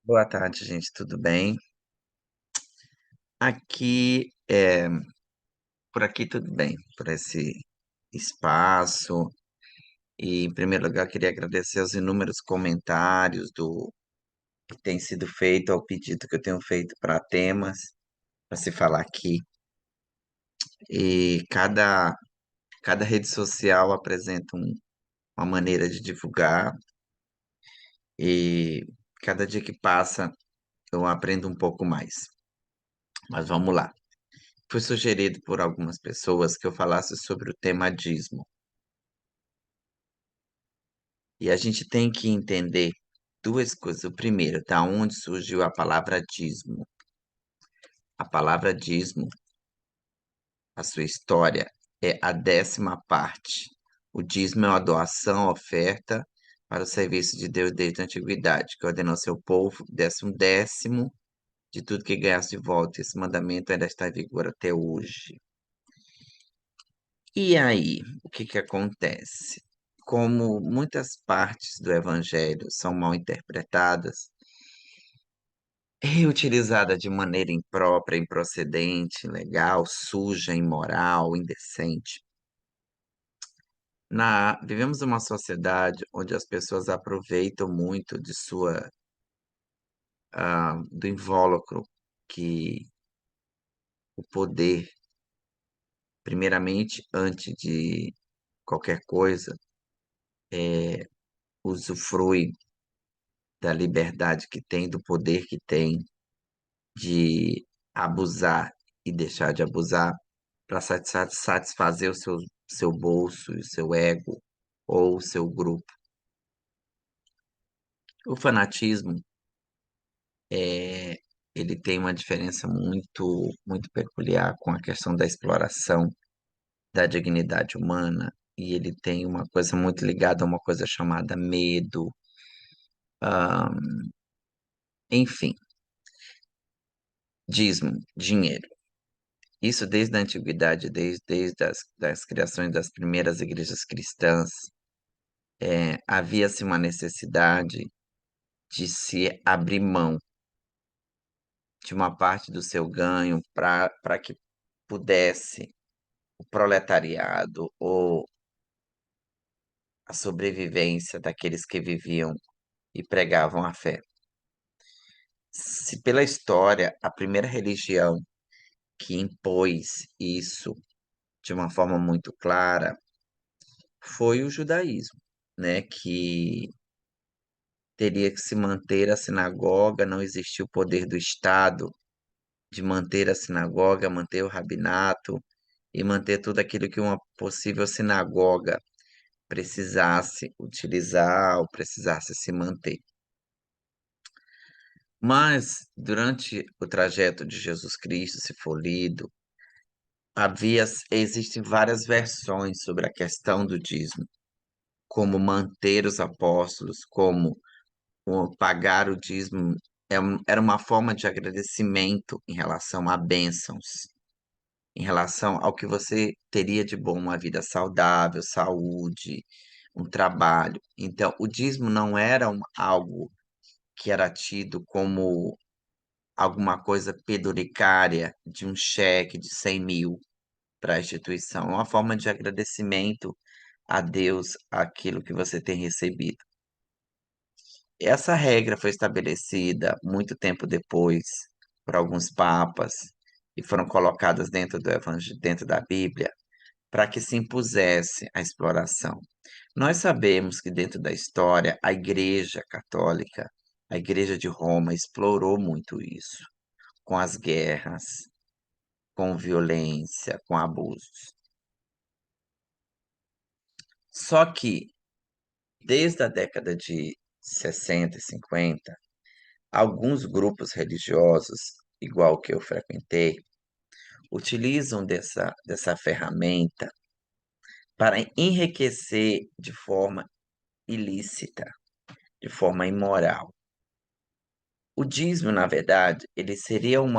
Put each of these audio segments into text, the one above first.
Boa tarde, gente, tudo bem? Aqui, por aqui tudo bem, por esse espaço. E, em primeiro lugar, queria agradecer os inúmeros comentários do que tem sido feito ao pedido que eu tenho feito para temas para se falar aqui. E cada rede social apresenta uma maneira de divulgar, e cada dia que passa eu aprendo um pouco mais. Mas vamos lá. Foi sugerido por algumas pessoas que eu falasse sobre o tema dízimo. E a gente tem que entender duas coisas. O primeiro, da onde surgiu a palavra dízimo? A palavra dízimo, a sua história, é a 10ª parte. O dízimo é uma doação, oferta para o serviço de Deus desde a antiguidade, que ordenou ao seu povo que desse um décimo de tudo que ganhasse de volta. Esse mandamento ainda está em vigor até hoje. E aí, o que que acontece? Como muitas partes do evangelho são mal interpretadas, reutilizada de maneira imprópria, improcedente, ilegal, suja, imoral, indecente. Vivemos uma sociedade onde as pessoas aproveitam muito do invólucro que o poder, primeiramente, antes de qualquer coisa, usufrui da liberdade que tem, do poder que tem de abusar e deixar de abusar para satisfazer seu bolso, o seu ego ou o seu grupo. O fanatismo, é, ele tem uma diferença muito peculiar com a questão da exploração da dignidade humana, e ele tem uma coisa muito ligada a uma coisa chamada medo, enfim, dízimo, dinheiro. Isso desde a antiguidade, desde das criações das primeiras igrejas cristãs, havia-se uma necessidade de se abrir mão de uma parte do seu ganho para que pudesse o proletariado ou a sobrevivência daqueles que viviam e pregavam a fé. Se pela história, a primeira religião que impôs isso de uma forma muito clara foi o judaísmo, né? Que teria que se manter a sinagoga, não existia o poder do Estado de manter a sinagoga, manter o rabinato e manter tudo aquilo que uma possível sinagoga precisasse utilizar ou precisasse se manter. Mas, durante o trajeto de Jesus Cristo, se for lido, existem várias versões sobre a questão do dízimo, como manter os apóstolos, como pagar o dízimo era uma forma de agradecimento em relação a bênçãos, em relação ao que você teria de bom, uma vida saudável, saúde, um trabalho. Então, o dízimo não era algo que era tido como alguma coisa penduricária de um cheque de 100 mil para a instituição, é uma forma de agradecimento a Deus aquilo que você tem recebido. Essa regra foi estabelecida muito tempo depois por alguns papas e foram colocadas dentro do evangelho, dentro da Bíblia, para que se impusesse a exploração. Nós sabemos que dentro da história, a Igreja Católica, a Igreja de Roma, explorou muito isso, com as guerras, com violência, com abusos. Só que, desde a década de 60 e 50, alguns grupos religiosos, igual que eu frequentei, utilizam dessa ferramenta para enriquecer de forma ilícita, de forma imoral. O dízimo, na verdade, ele seria um,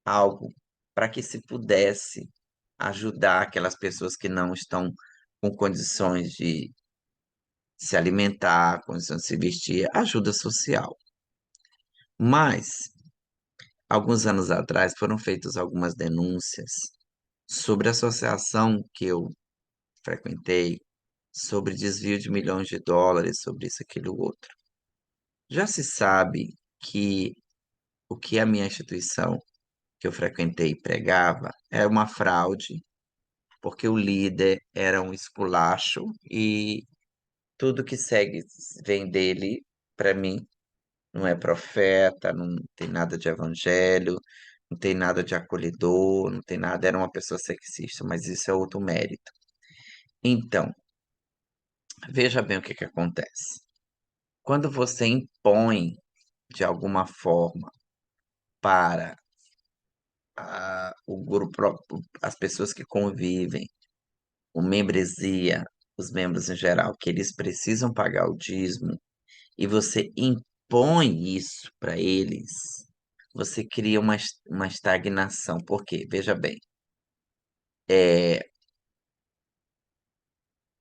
algo para que se pudesse ajudar aquelas pessoas que não estão com condições de se alimentar, condições de se vestir, ajuda social. Mas, alguns anos atrás, foram feitas algumas denúncias sobre a associação que eu frequentei, sobre desvio de milhões de dólares, sobre isso, aquilo, outro. Já se sabe que o que a minha instituição que eu frequentei pregava é uma fraude, porque o líder era um esculacho e tudo que segue vem dele, para mim, não é profeta, não tem nada de evangelho, não tem nada de acolhedor, não tem nada, era uma pessoa sexista, mas isso é outro mérito. Então, veja bem o que que acontece. Quando você impõe de alguma forma para o grupo, as pessoas que convivem, o membresia, os membros em geral, que eles precisam pagar o dízimo, e você impõe isso para eles, você cria uma estagnação. Por quê? Veja bem, é,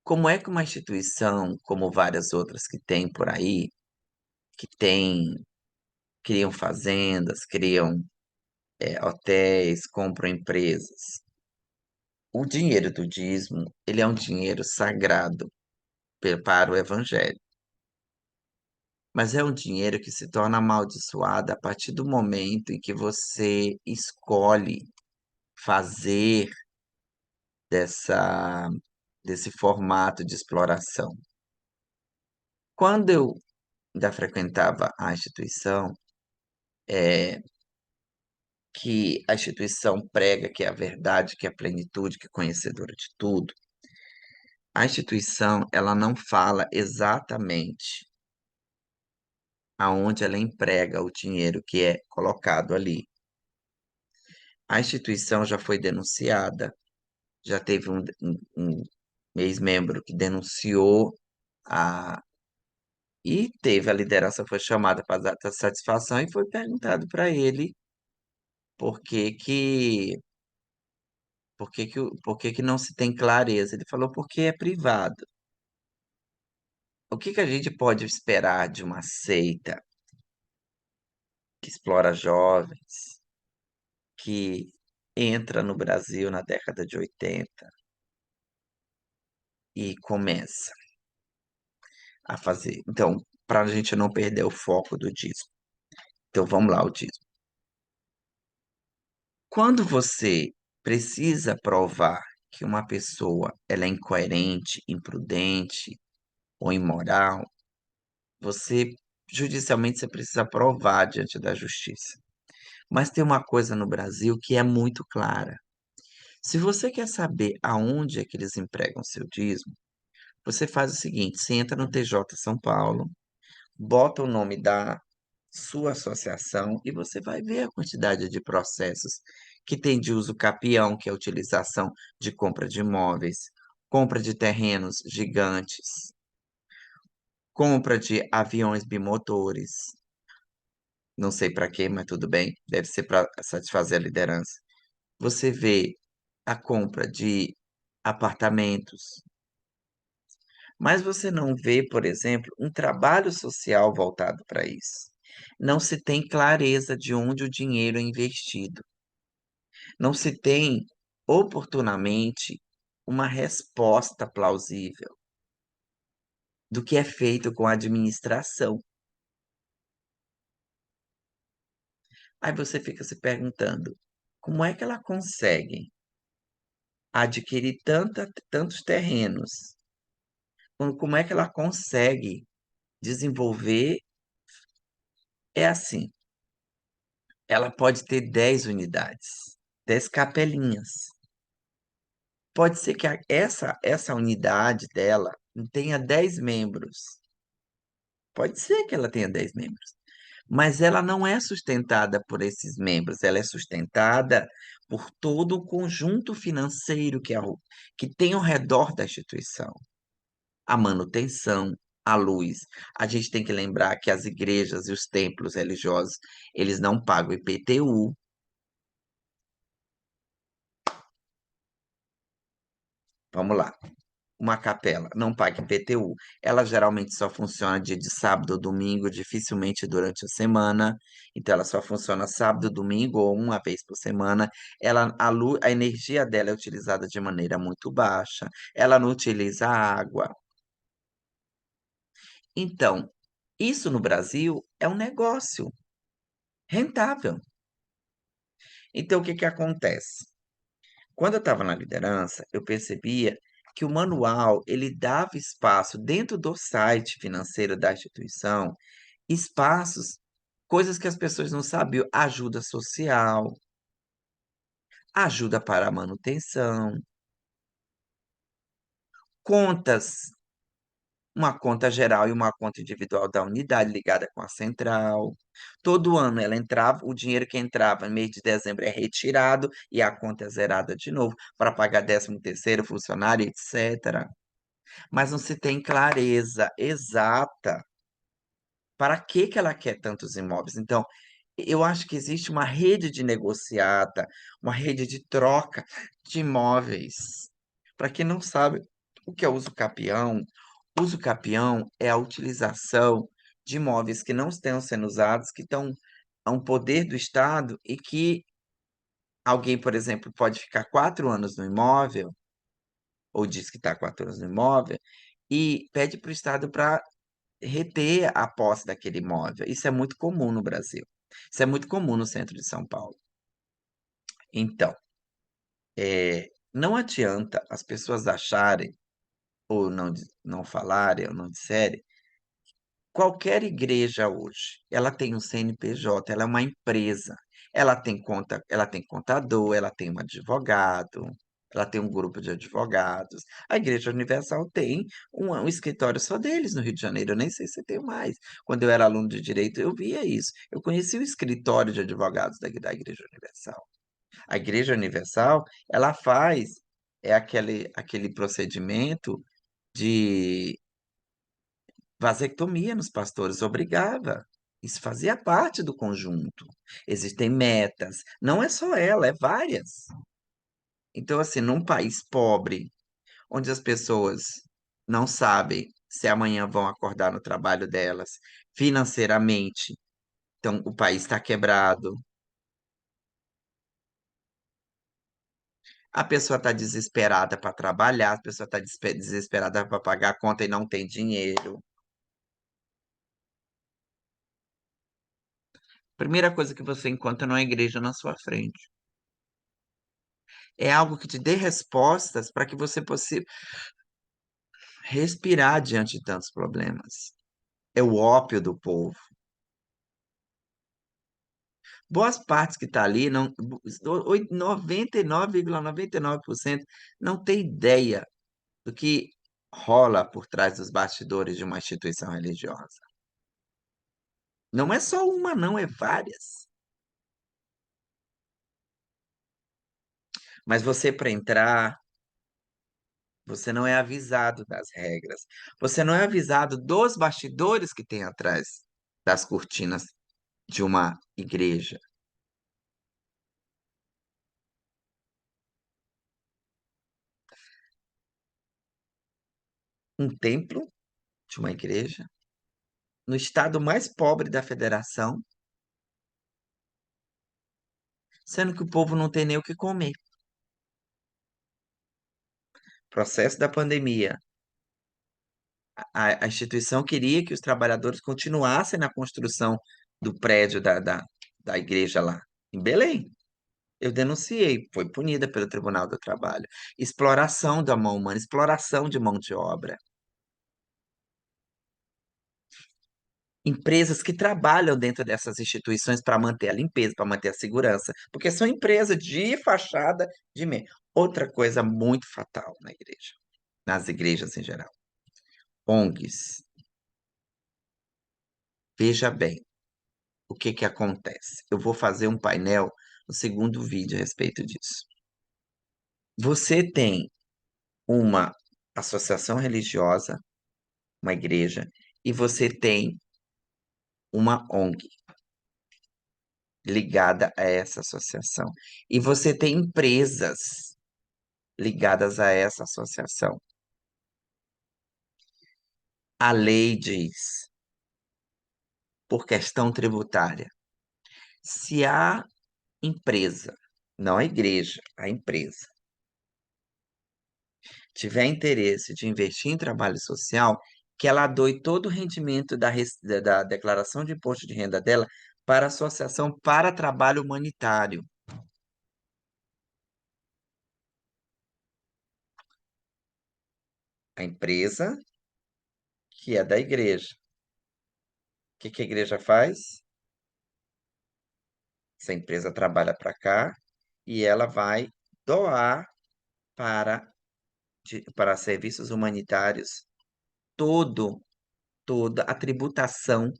como é que uma instituição, como várias outras que tem por aí, que tem, criam fazendas, criam hotéis, compram empresas. O dinheiro do dízimo, ele é um dinheiro sagrado para o evangelho, mas é um dinheiro que se torna amaldiçoado a partir do momento em que você escolhe fazer dessa desse formato de exploração. Quando eu ainda frequentava a instituição, é, que a instituição prega que é a verdade, que é a plenitude, que é conhecedora de tudo, a instituição ela não fala exatamente aonde ela emprega o dinheiro que é colocado ali. A instituição já foi denunciada, já teve um ex-membro que denunciou a e teve a liderança foi chamada para dar satisfação e foi perguntado para ele por que que por que que não se tem clareza. Ele falou porque é privado. O que que a gente pode esperar de uma seita que explora jovens, que entra no Brasil na década de 80 e começa a fazer. Então, para a gente não perder o foco do dízimo. Então, vamos lá, o dízimo. Quando você precisa provar que uma pessoa ela é incoerente, imprudente ou imoral, você judicialmente você precisa provar diante da justiça. Mas tem uma coisa no Brasil que é muito clara. Se você quer saber aonde é que eles empregam seu dízimo, você faz o seguinte: você entra no TJ São Paulo, bota o nome da sua associação e você vai ver a quantidade de processos que tem de uso capião, que é a utilização de compra de imóveis, compra de terrenos gigantes, compra de aviões bimotores. Não sei para quê, mas tudo bem, deve ser para satisfazer a liderança. Você vê a compra de apartamentos, mas você não vê, por exemplo, um trabalho social voltado para isso. Não se tem clareza de onde o dinheiro é investido. Não se tem oportunamente uma resposta plausível do que é feito com a administração. Aí você fica se perguntando, como é que ela consegue adquirir tantos terrenos? Como é que ela consegue desenvolver? É assim, ela pode ter 10 unidades, 10 capelinhas. Pode ser que essa unidade dela tenha 10 membros. Pode ser que ela tenha 10 membros. Mas ela não é sustentada por esses membros, ela é sustentada por todo o conjunto financeiro que tem ao redor da instituição. A manutenção, a luz. A gente tem que lembrar que as igrejas e os templos religiosos, eles não pagam IPTU. Vamos lá. uma capela, não paga IPTU. Ela geralmente só funciona dia de sábado ou domingo, dificilmente durante a semana. Então, ela só funciona sábado, domingo ou uma vez por semana. A energia dela é utilizada de maneira muito baixa. Ela não utiliza água. Então, isso no Brasil é um negócio rentável. Então, o que que acontece? Quando eu estava na liderança, eu percebia que o manual ele dava espaço dentro do site financeiro da instituição, espaços, coisas que as pessoas não sabiam, ajuda social, ajuda para a manutenção, contas, uma conta geral e uma conta individual da unidade ligada com a central. Todo ano ela entrava, o dinheiro que entrava no mês de dezembro é retirado e a conta é zerada de novo para pagar 13º funcionário, etc. Mas não se tem clareza exata para que ela quer tantos imóveis. Então, eu acho que existe uma rede de negociata, uma rede de troca de imóveis. Para quem não sabe o que é uso capião é a utilização de imóveis que não estão sendo usados, que estão a um poder do Estado e que alguém, por exemplo, pode ficar 4 anos no imóvel, ou diz que está 4 anos no imóvel, e pede para o Estado para reter a posse daquele imóvel. Isso é muito comum no Brasil. Isso é muito comum no centro de São Paulo. Então, não adianta as pessoas acharem, ou não falarem, ou não disserem, qualquer igreja hoje, ela tem um CNPJ, ela é uma empresa, ela tem conta, ela tem contador, ela tem um advogado, ela tem um grupo de advogados. A Igreja Universal tem um escritório só deles no Rio de Janeiro, eu nem sei se tem mais. Quando eu era aluno de direito, eu via isso. Eu conheci o escritório de advogados da Igreja Universal. A Igreja Universal, ela faz aquele procedimento de vasectomia nos pastores, obrigava. Isso fazia parte do conjunto. Existem metas, não é só ela, é várias. Então, assim, num país pobre, onde as pessoas não sabem se amanhã vão acordar no trabalho delas, financeiramente, então o país está quebrado, a pessoa está desesperada para trabalhar, a pessoa está desesperada para pagar a conta e não tem dinheiro. Primeira coisa que você encontra numa igreja na sua frente. É algo que te dê respostas para que você possa respirar diante de tantos problemas. É o ópio do povo. Boas partes que está ali, não, 99,99% não tem ideia do que rola por trás dos bastidores de uma instituição religiosa. Não é só uma, não, é várias. Mas você, para entrar, você não é avisado das regras. Você não é avisado dos bastidores que tem atrás das cortinas de uma igreja. Um templo de uma igreja no estado mais pobre da federação, sendo que o povo não tem nem o que comer. Processo da pandemia. A instituição queria que os trabalhadores continuassem na construção do prédio da igreja lá, em Belém. Eu denunciei, foi punida pelo Tribunal do Trabalho. Exploração da mão humana, exploração de mão de obra. Empresas que trabalham dentro dessas instituições para manter a limpeza, para manter a segurança, porque são empresas de fachada de meio. Outra coisa muito fatal na igreja, nas igrejas em geral. ONGs. Veja bem o que que acontece. Eu vou fazer um painel no segundo vídeo a respeito disso. Você tem uma associação religiosa, uma igreja, e você tem uma ONG ligada a essa associação. E você tem empresas ligadas a essa associação. A lei diz, por questão tributária, se a empresa, não a igreja, a empresa, tiver interesse de investir em trabalho social, que ela doe todo o rendimento da declaração de imposto de renda dela para a Associação para Trabalho Humanitário. A empresa, que é da igreja. O que que a igreja faz? Essa empresa trabalha para cá e ela vai doar para, para serviços humanitários todo, toda a tributação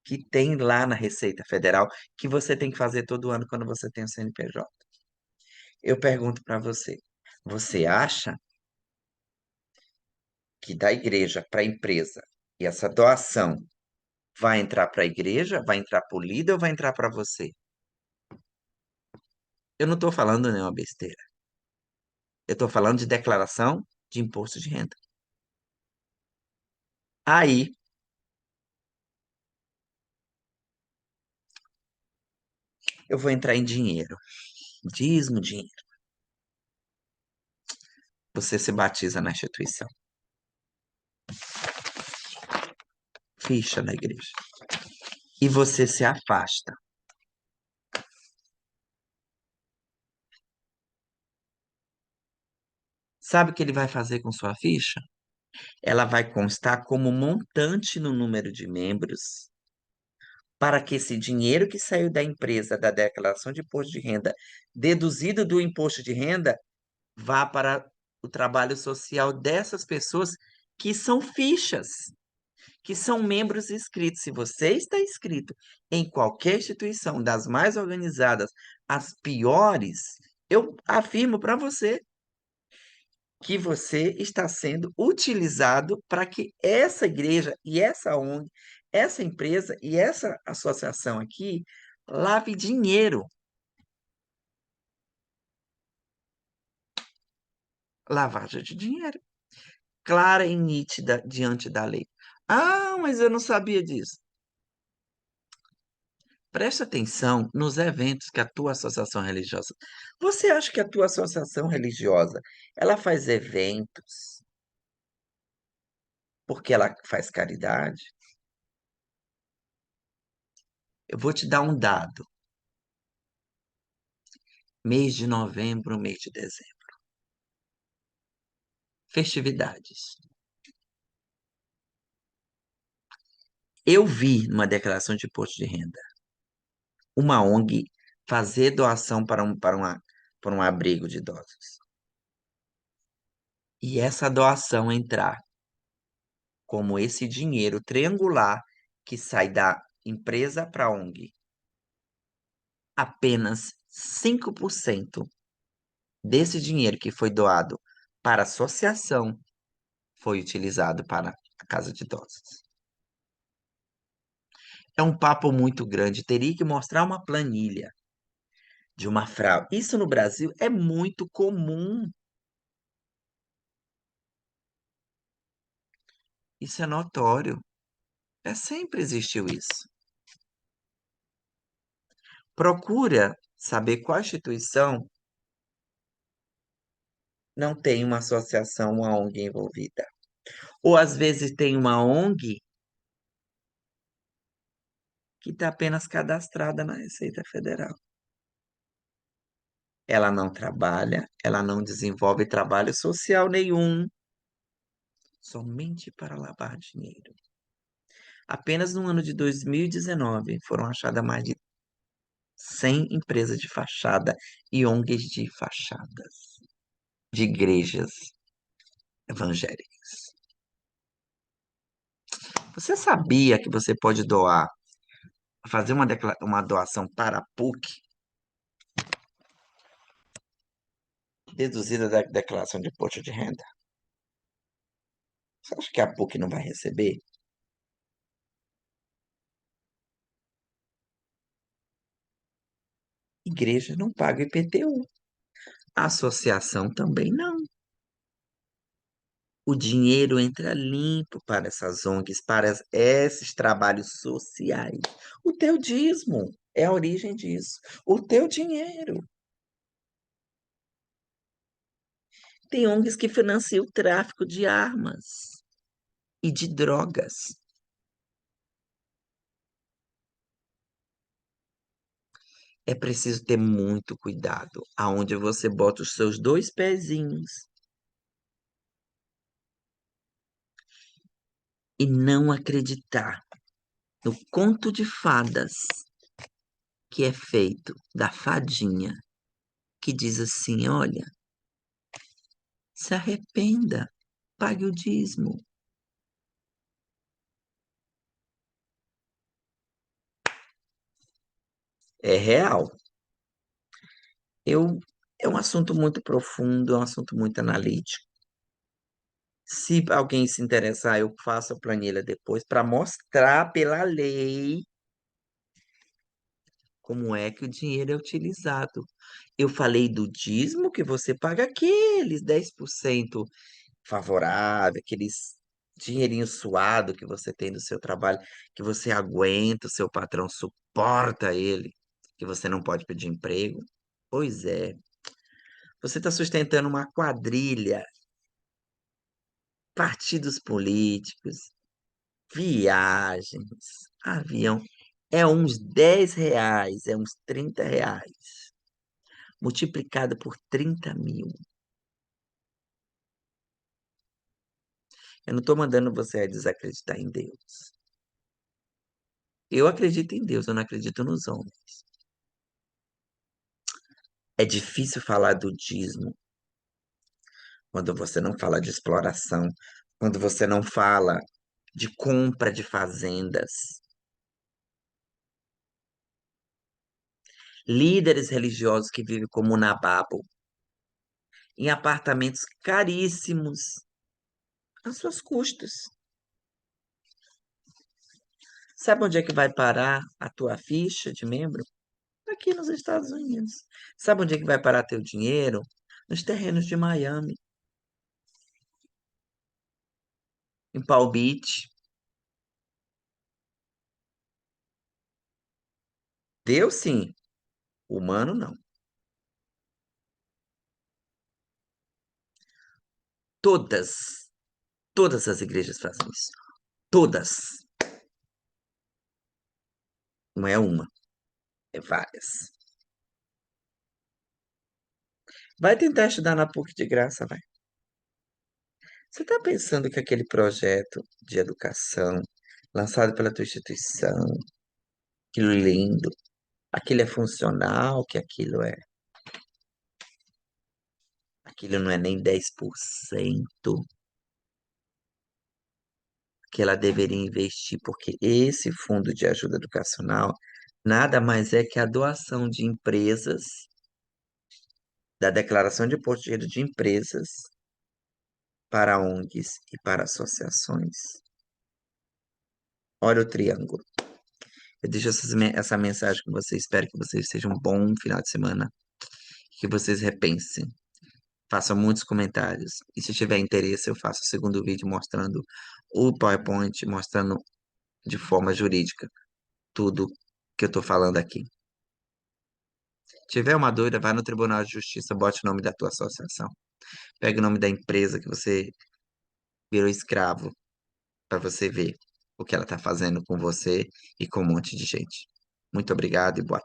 que tem lá na Receita Federal, que você tem que fazer todo ano quando você tem o CNPJ. Eu pergunto para você, você acha que da igreja para a empresa e essa doação vai entrar para a igreja, vai entrar para o líder ou vai entrar para você? Eu não estou falando nenhuma besteira. Eu estou falando de declaração de imposto de renda. Aí, eu vou entrar em dinheiro. Dízimo, dinheiro. Você se batiza na instituição. Ficha na igreja. E você se afasta. Sabe o que ele vai fazer com sua ficha? Ela vai constar como montante no número de membros, para que esse dinheiro que saiu da empresa, da declaração de imposto de renda, deduzido do imposto de renda, vá para o trabalho social dessas pessoas que são fichas, que são membros inscritos. Se você está inscrito em qualquer instituição, das mais organizadas às piores, eu afirmo para você que você está sendo utilizado para que essa igreja e essa ONG, essa empresa e essa associação aqui lave dinheiro. Lavagem de dinheiro. Clara e nítida diante da lei. Ah, mas eu não sabia disso. Preste atenção nos eventos que a tua associação religiosa. Você acha que a tua associação religiosa, ela faz eventos porque ela faz caridade? Eu vou te dar um dado. Mês de novembro, mês de dezembro. Festividades. Eu vi numa declaração de imposto de renda uma ONG fazer doação para um abrigo de idosos. E essa doação entrar como esse dinheiro triangular que sai da empresa para a ONG. Apenas 5% desse dinheiro que foi doado para a associação foi utilizado para a casa de idosos. É um papo muito grande, teria que mostrar uma planilha de uma fraude. Isso no Brasil é muito comum. Isso é notório. É sempre existiu isso. Procura saber qual instituição não tem uma associação, uma ONG envolvida. Ou às vezes tem uma ONG que está apenas cadastrada na Receita Federal. Ela não trabalha, ela não desenvolve trabalho social nenhum, somente para lavar dinheiro. Apenas no ano de 2019 foram achadas mais de 100 empresas de fachada e ONGs de fachadas, de igrejas evangélicas. Você sabia que você pode doar, fazer uma doação para a PUC, deduzida da declaração de imposto de renda? Você acha que a PUC não vai receber? Igreja não paga IPTU. A associação também não. O dinheiro entra limpo para essas ONGs, para esses trabalhos sociais. O teu dízimo é a origem disso. O teu dinheiro. Tem ONGs que financiam o tráfico de armas e de drogas. É preciso ter muito cuidado aonde você bota os seus dois pezinhos e não acreditar no conto de fadas que é feito da fadinha que diz assim: olha, se arrependa, pague o dízimo. É real. Eu, é um assunto muito profundo, é um assunto muito analítico. Se alguém se interessar, eu faço a planilha depois para mostrar pela lei como é que o dinheiro é utilizado. Eu falei do dízimo que você paga aqueles 10% favorável, aqueles dinheirinho suado que você tem do seu trabalho, que você aguenta, o seu patrão suporta ele, que você não pode pedir emprego. Pois é, você está sustentando uma quadrilha, partidos políticos, viagens, avião. É uns R$ 10, é uns R$ 30, multiplicado por 30.000. Eu não estou mandando você desacreditar em Deus. Eu acredito em Deus, eu não acredito nos homens. É difícil falar do dízimo quando você não fala de exploração, quando você não fala de compra de fazendas. Líderes religiosos que vivem como Nababo, em apartamentos caríssimos, às suas custas. Sabe onde é que vai parar a tua ficha de membro? Aqui nos Estados Unidos. Sabe onde é que vai parar teu dinheiro? Nos terrenos de Miami, em Palm Beach. Deus sim, humano não. Todas, todas as igrejas fazem isso. Todas. Não é uma, é várias. Vai tentar estudar na PUC de graça, vai. Você está pensando que aquele projeto de educação lançado pela tua instituição, aquilo lindo, aquilo é funcional, que aquilo não é nem 10% que ela deveria investir, porque esse fundo de ajuda educacional nada mais é que a doação de empresas, da declaração de imposto de renda de empresas para ONGs e para associações. Olha o triângulo. Eu deixo essa mensagem com vocês. Espero que vocês tenham um bom final de semana. Que vocês repensem. Façam muitos comentários. E se tiver interesse, eu faço o segundo vídeo mostrando o PowerPoint, mostrando de forma jurídica tudo que eu estou falando aqui. Tiver uma dúvida, vai no Tribunal de Justiça, bote o nome da tua associação. Pega o nome da empresa que você virou escravo para você ver o que ela está fazendo com você e com um monte de gente. Muito obrigado e boa